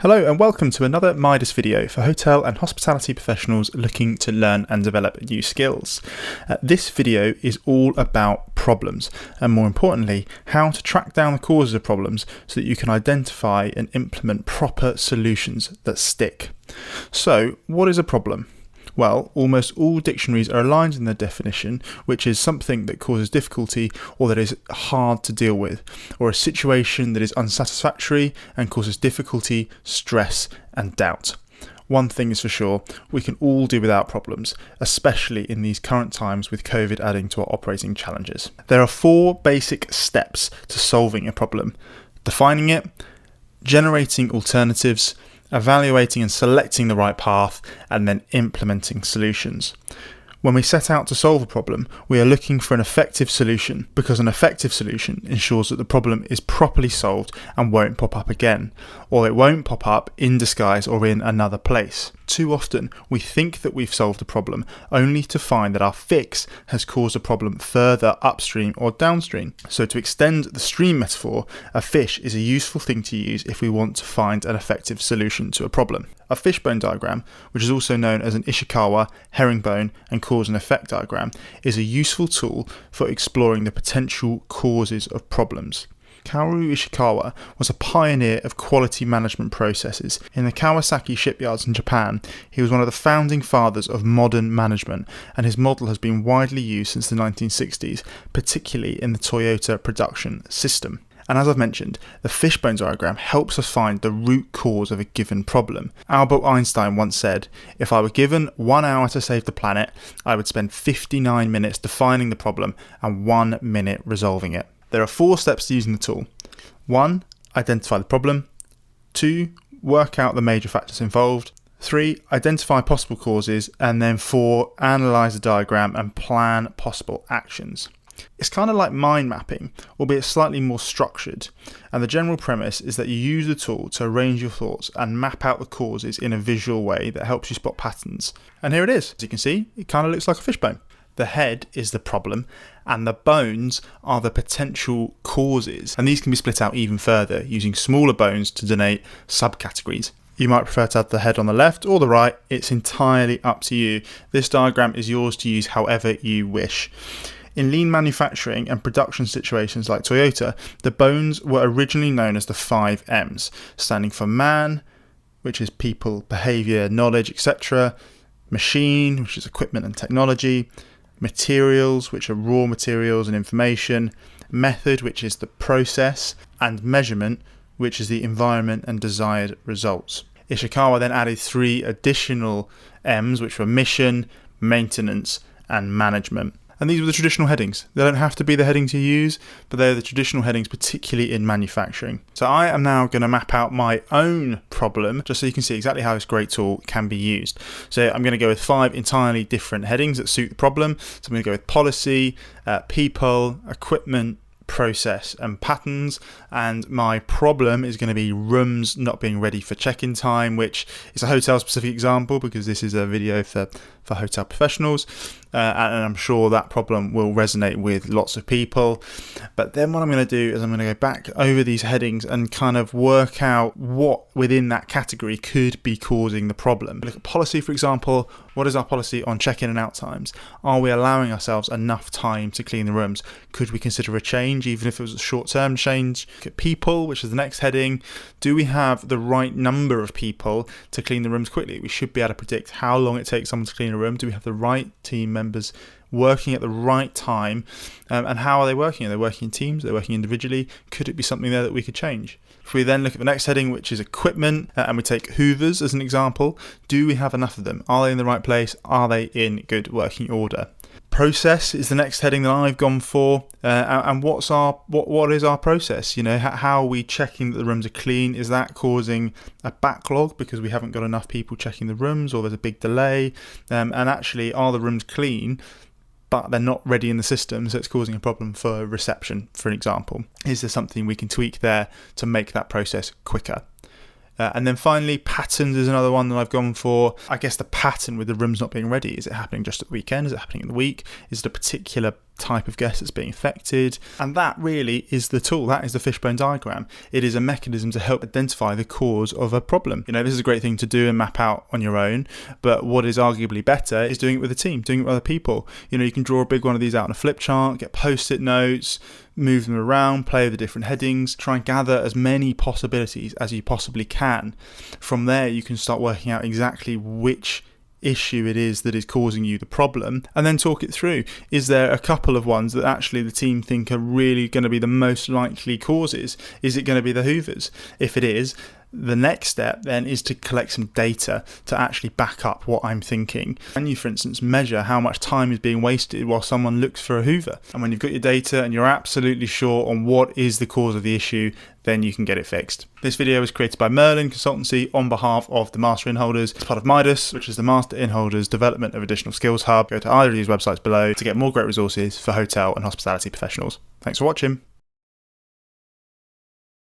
Hello and welcome to another Midas video for hotel and hospitality professionals looking to learn and develop new skills. This video is all about problems and, more importantly, how to track down the causes of problems so that you can identify and implement proper solutions that stick. So, what is a problem? Well, almost all dictionaries are aligned in their definition, which is something that causes difficulty or that is hard to deal with, or a situation that is unsatisfactory and causes difficulty, stress, and doubt. One thing is for sure, we can all do without problems, especially in these current times with COVID adding to our operating challenges. There are 4 basic steps to solving a problem: defining it, generating alternatives, evaluating and selecting the right path, and then implementing solutions. When we set out to solve a problem, we are looking for an effective solution, because an effective solution ensures that the problem is properly solved and won't pop up again, or it won't pop up in disguise or in another place. Too often, we think that we've solved a problem only to find that our fix has caused a problem further upstream or downstream. So to extend the stream metaphor, a fish is a useful thing to use if we want to find an effective solution to a problem. A fishbone diagram, which is also known as an Ishikawa, herringbone, and cause and effect diagram, is a useful tool for exploring the potential causes of problems. Kaoru Ishikawa was a pioneer of quality management processes. In the Kawasaki shipyards in Japan, he was one of the founding fathers of modern management, and his model has been widely used since the 1960s, particularly in the Toyota production system. And as I've mentioned, the fishbone diagram helps us find the root cause of a given problem. Albert Einstein once said, "If I were given 1 hour to save the planet, I would spend 59 minutes defining the problem and 1 minute resolving it." There are 4 steps to using the tool. 1. Identify the problem. 2. Work out the major factors involved. 3. Identify possible causes. And then 4. Analyse the diagram and plan possible actions. It's kind of like mind mapping, albeit slightly more structured, and the general premise is that you use the tool to arrange your thoughts and map out the causes in a visual way that helps you spot patterns. And here it is. As you can see, it kind of looks like a fishbone. The head is the problem, and the bones are the potential causes, and these can be split out even further using smaller bones to denote subcategories. You might prefer to have the head on the left or the right, it's entirely up to you. This diagram is yours to use however you wish. In lean manufacturing and production situations like Toyota, the bones were originally known as the 5 M's, standing for man, which is people, behaviour, knowledge, etc., machine, which is equipment and technology, materials, which are raw materials and information, method, which is the process, and measurement, which is the environment and desired results. Ishikawa then added 3 additional M's, which were mission, maintenance, and management. And these were the traditional headings. They don't have to be the headings you use, but they're the traditional headings, particularly in manufacturing. So I am now going to map out my own problem, just so you can see exactly how this great tool can be used. So I'm going to go with 5 entirely different headings that suit the problem. So I'm going to go with policy, people, equipment, process, and patterns. And my problem is going to be rooms not being ready for check-in time, which is a hotel specific example because this is a video for hotel professionals, and I'm sure that problem will resonate with lots of people. But then what I'm going to do is I'm going to go back over these headings and kind of work out what within that category could be causing the problem. Look at policy, for example. What is our policy on check-in and out times? Are we allowing ourselves enough time to clean the rooms? Could we consider a change, even if it was a short-term change? Look at people, which is the next heading. Do we have the right number of people to clean the rooms quickly? We should be able to predict how long it takes someone to clean a room. Do we have the right team members working at the right time? And how are they working? Are they working in teams? Are they working individually? Could it be something there that we could change? If we then look at the next heading, which is equipment, and we take hoovers as an example, do we have enough of them? Are they in the right place? Are they in good working order? Process is the next heading that I've gone for, and what is our process? You know, how are we checking that the rooms are clean? Is that causing a backlog because we haven't got enough people checking the rooms, or there's a big delay? And actually, are the rooms clean, but they're not ready in the system, so it's causing a problem for reception, for example? Is there something we can tweak there to make that process quicker? And then finally, patterns is another one that I've gone for. I guess the pattern with the rooms not being ready, is it happening just at the weekend? Is it happening in the week? Is it a particular type of guest that's being affected? And that really is the tool. That is the fishbone diagram. It is a mechanism to help identify the cause of a problem. This is a great thing to do and map out on your own, but what is arguably better is doing it with a team, doing it with other people. You can draw a big one of these out on a flip chart, get post-it notes, move them around, play with the different headings, try and gather as many possibilities as you possibly can. From there, you can start working out exactly which issue it is that is causing you the problem, and then talk it through. Is there a couple of ones that actually the team think are really going to be the most likely causes? Is it going to be the hoovers? If it is, the next step then is to collect some data to actually back up what I'm thinking. And you, for instance, measure how much time is being wasted while someone looks for a hoover. And when you've got your data and you're absolutely sure on what is the cause of the issue, then you can get it fixed. This video was created by Merlin Consultancy on behalf of the Master Inholders. It's part of Midas, which is the Master Inholders Development of Additional Skills Hub. Go to either of these websites below to get more great resources for hotel and hospitality professionals. Thanks for watching.